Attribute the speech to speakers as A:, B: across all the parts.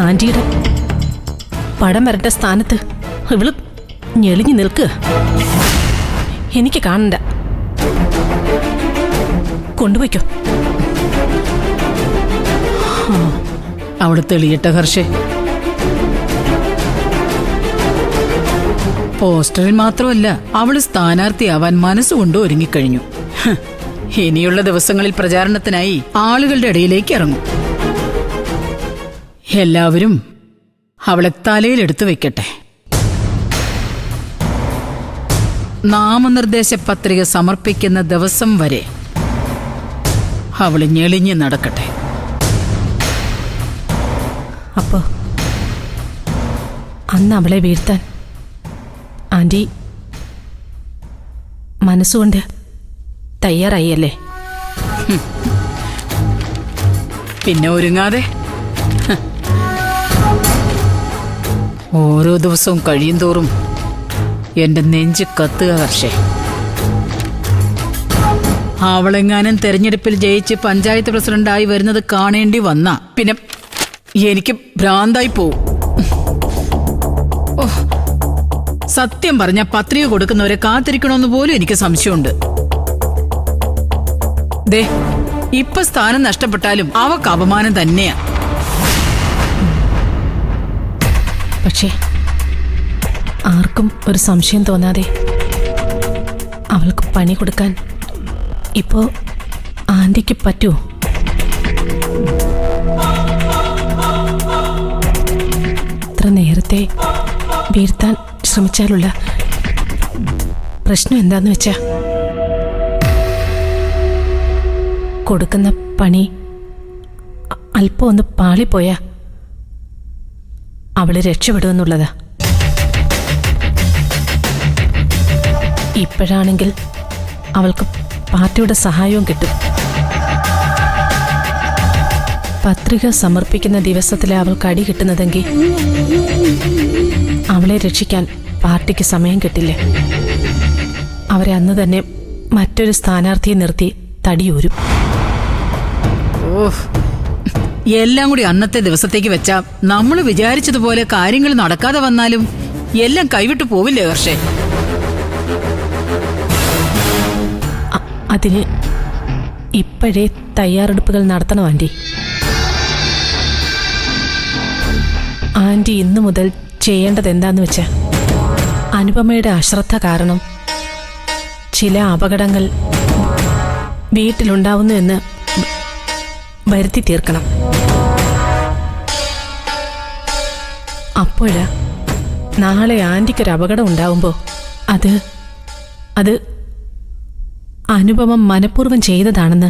A: ആന്റിയുടെ പടം വരേണ്ട സ്ഥാനത്ത് ഇവള് ഞെളിഞ്ഞു നിൽക്കുക. എനിക്ക് കാണണ്ട. കൊണ്ടുപോയിക്കോ.
B: അവിടെ തെളിയട്ടെ ഹർഷേ. പോസ്റ്ററിൽ മാത്രമല്ല, അവള് സ്ഥാനാർത്ഥിയാവാൻ മനസ്സുകൊണ്ട് ഒരുങ്ങിക്കഴിഞ്ഞു. ഇനിയുള്ള ദിവസങ്ങളിൽ പ്രചാരണത്തിനായി ആളുകളുടെ ഇടയിലേക്ക് ഇറങ്ങും. എല്ലാവരും അവളെ തലയിലെടുത്ത് വെക്കട്ടെ. നാമനിർദ്ദേശ പത്രിക സമർപ്പിക്കുന്ന ദിവസം വരെ അവള് ഞെളിഞ്ഞ് നടക്കട്ടെ.
A: അപ്പോ അന്ന് അവളെ വീഴ്ത്താൻ ആന്റി മനസ്സുകൊണ്ട് തയ്യാറായി അല്ലേ?
B: പിന്നെ ഒരുങ്ങാതെ? ഓരോ ദിവസവും കഴിയും തോറും എന്റെ നെഞ്ച് കത്തുക ഹർഷേ. അവളെങ്ങാനും തെരഞ്ഞെടുപ്പിൽ ജയിച്ച് പഞ്ചായത്ത് പ്രസിഡന്റായി വരുന്നത് കാണേണ്ടി വന്ന പിന്നെ എനിക്ക് ഭ്രാന്തായി പോവും. സത്യം പറഞ്ഞ പത്രിക കൊടുക്കുന്നവരെ കാത്തിരിക്കണമെന്ന് പോലും എനിക്ക് സംശയമുണ്ട്. ദേ, ഇപ്പൊ സ്ഥാനം നഷ്ടപ്പെട്ടാലും അവക്ക് അപമാനം തന്നെയാ.
A: പക്ഷേ ആർക്കും ഒരു സംശയം തോന്നാതെ അവൾക്ക് പണി കൊടുക്കാൻ ഇപ്പോ ആന്റിക്ക് പറ്റുമോ? അത്ര നേരത്തെ വീഴ്ത്താൻ ശ്രമിച്ചാലുള്ള പ്രശ്നം എന്താന്ന് വെച്ചാ, കൊടുക്കുന്ന പണി അല്പം ഒന്ന് പാളിപ്പോയാ അവള് രക്ഷപ്പെടുമെന്നുള്ളതാ. ഇപ്പോഴാണെങ്കിൽ അവൾക്ക് പാർട്ടിയുടെ സഹായവും കിട്ടും. പത്രിക സമർപ്പിക്കുന്ന ദിവസത്തിലെ അവൾക്ക് അടി കിട്ടുന്നതെങ്കിൽ അവളെ രക്ഷിക്കാൻ പാർട്ടിക്ക് സമയം കിട്ടില്ല. അവരെ അന്ന് തന്നെ മറ്റൊരു സ്ഥാനാർത്ഥിയെ നിർത്തി തടിയൂരും.
B: എല്ലാം കൂടി അന്നത്തെ ദിവസത്തേക്ക് വെച്ചാ നമ്മൾ വിചാരിച്ചതുപോലെ കാര്യങ്ങൾ നടക്കാതെ വന്നാലും എല്ലാം കൈവിട്ടു പോവില്ലേ ഹർഷേ?
A: അതിന് ഇപ്പോഴേ തയ്യാറെടുപ്പുകൾ നടത്തണം ആന്റി. ആന്റി ഇന്നു മുതൽ ചെയ്യേണ്ടത് എന്താന്ന് വെച്ചാ, അനുപമയുടെ അശ്രദ്ധ കാരണം ചില അപകടങ്ങൾ വീട്ടിലുണ്ടാവുന്നു എന്ന് വരുത്തി തീർക്കണം. അപ്പോഴാ നാളെ ആന്റിക്കൊരു അപകടം ഉണ്ടാവുമ്പോ അത് അനുപമ മനഃപൂർവ്വം ചെയ്തതാണെന്ന്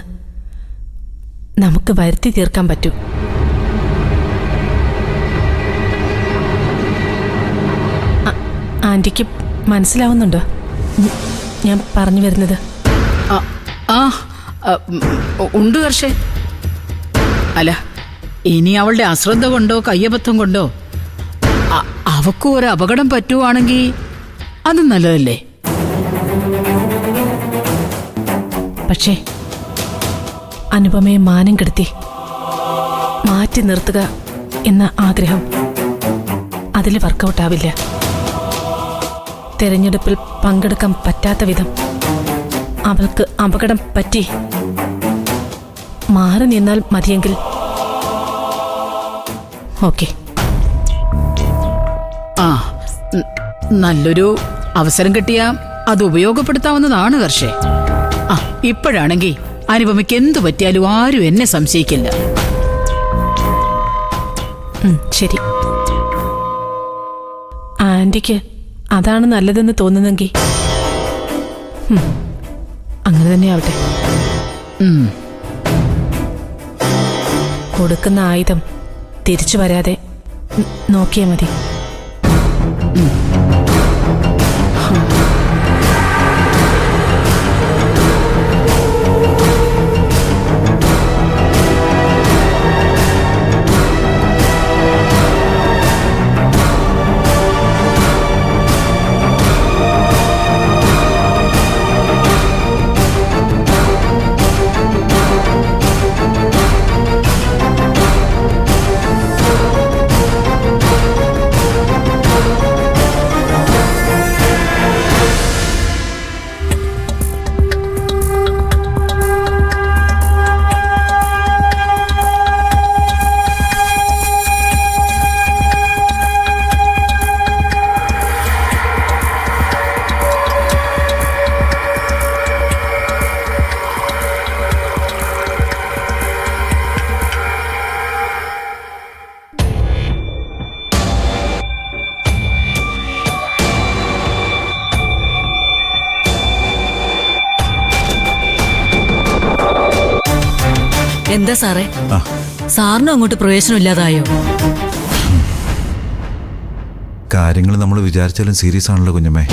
A: നമുക്ക് വരുത്തി തീർക്കാൻ പറ്റൂ. ആന്റിക്ക് മനസ്സിലാവുന്നുണ്ടോ ഞാൻ പറഞ്ഞു വരുന്നത്?
B: ഉണ്ട് ഹർഷേ. അല്ല, ഇനി അവളുടെ അശ്രദ്ധ കൊണ്ടോ കയ്യബദ്ധം കൊണ്ടോ അവക്കും ഒരു അപകടം പറ്റുവാണെങ്കിൽ അത് നല്ലതല്ലേ?
A: പക്ഷേ അനുപമയെ മാനം കെടുത്തി മാറ്റി നിർത്തുക എന്ന ആഗ്രഹം അതിൽ വർക്കൗട്ടാവില്ല. തെരഞ്ഞെടുപ്പിൽ പങ്കെടുക്കാൻ പറ്റാത്ത വിധം അവൾക്ക് അപകടം പറ്റി മാറി നിന്നാൽ മതിയെങ്കിൽ ഓക്കെ.
B: നല്ലൊരു അവസരം കിട്ടിയാ അത് ഉപയോഗപ്പെടുത്താവുന്നതാണ് ഹർഷേ. ഇപ്പോഴാണെങ്കിൽ അനുപമയ്ക്ക് എന്തു പറ്റിയാലും ആരും എന്നെ സംശയിക്കില്ല.
A: ശരി, ആന്റിക്ക് അതാണ് നല്ലതെന്ന് തോന്നുന്നെങ്കിൽ അങ്ങനെ തന്നെ ആവട്ടെ. കൊടുക്കുന്ന ആയുധം തിരിച്ചു വരാതെ നോക്കിയാൽ മതി.
C: എന്താ സാറേ,
D: ആ
C: സാറിനും അങ്ങോട്ട് പ്രവേശനമില്ലാതായോ?
D: കാര്യങ്ങൾ നമ്മൾ വിചാരിച്ചാലും സീരിയസ് ആണല്ലോ കുഞ്ഞമ്മേ.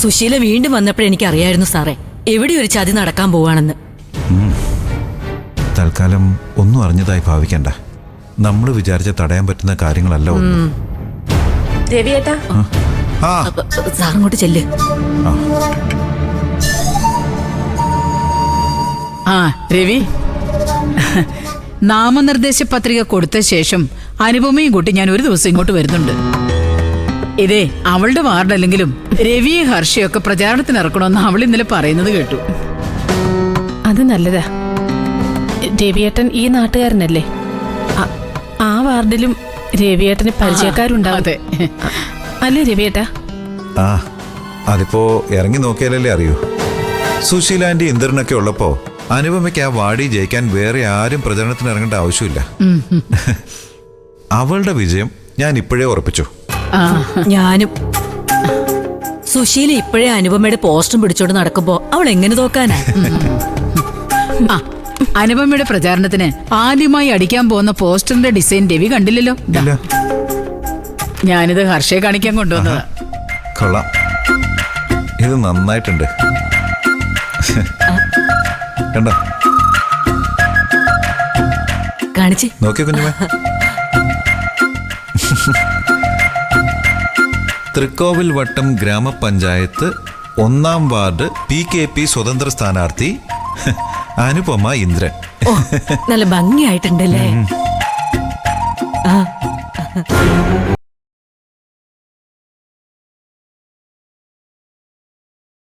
C: സുശീല വീണ്ടും വന്നപ്പോഴെനിക്കറിയായിരുന്നു സാറേ, എവിടെ ഒരു ചതി നടക്കാൻ പോവാണെന്ന്.
D: തൽക്കാലം ഒന്നും അറിഞ്ഞതായി ഭാവിക്കണ്ട. നമ്മൾ വിചാരിച്ച തടയാൻ പറ്റുന്ന കാര്യങ്ങളല്ല ഒന്നും.
A: രവിയേട്ടാ,
D: ആ
C: സാറിങ്ങോട്ട് ചെല്ല്.
D: ആ
B: ആ രവി, നാമനിർദ്ദേശ പത്രിക കൊടുത്ത ശേഷം അനുപമയും കൂട്ടി ഞാൻ ഒരു ദിവസം ഇങ്ങോട്ട് വരുന്നുണ്ട്. ഇതേ അവളുടെ വാർഡല്ലെങ്കിലും രവിയെ ഹർഷയൊക്കെ പ്രചാരണത്തിന് ഇറക്കണമെന്ന് അവൾ ഇന്നലെ പറയുന്നത് കേട്ടു.
A: അത് നല്ലതാ. രവിയേട്ടൻ ഈ നാട്ടുകാരനല്ലേ? ആ വാർഡിലും രവിയേട്ടന് പരിചയക്കാരുണ്ടാവും.
B: അതെ.
A: അല്ലേ രവിയേട്ടാ?
D: ആ അതിപ്പോ ഇറങ്ങി നോക്കിയാലല്ലേ അറിയൂ. സുശീല ആന്റി ഇന്ദ്രനൊക്കെ ഉള്ളപ്പോ അനുപമയ്ക്ക് ആ വാടി ജയിക്കാൻ വേറെ ആരും പ്രചരണത്തിന് ഇറങ്ങേണ്ട ആവശ്യമില്ല. അവളുടെ വിജയം ഞാൻ ഇപ്പോഴേ ഉറപ്പിച്ചു.
C: ഞാനും. സുശീല ഇപ്പോഴേ അനുപമയുടെ പോസ്റ്ററും പിടിച്ചോണ്ട് നടക്കുമ്പോ അവൾ എങ്ങനെ തോക്കാനാ?
B: ആ അനുപമയുടെ പ്രചാരണത്തിന് ആദ്യമായി അടിക്കാൻ പോകുന്ന പോസ്റ്ററിന്റെ ഡിസൈൻ രവി കണ്ടില്ലല്ലോ. ദാ.
D: ഇല്ല.
B: ഞാനിത് ഹർഷയെ കാണിക്കാൻ കൊണ്ടുവന്നതാ.
D: കൊള്ളാം, ഇത് നന്നായിട്ടുണ്ട്. കണ്ടോ?
C: കാണിച്ച്
D: നോക്കിയ കുഞ്ഞുമേ. തൃക്കോവിൽ വട്ടം ഗ്രാമപഞ്ചായത്ത് 1-ാം വാർഡ് PKP സ്വതന്ത്ര സ്ഥാനാർത്ഥി അനുപമ ഇന്ദ്രൻ.
C: ഓ, നല്ല ഭംഗിയായിട്ടുണ്ടല്ലേ? ആ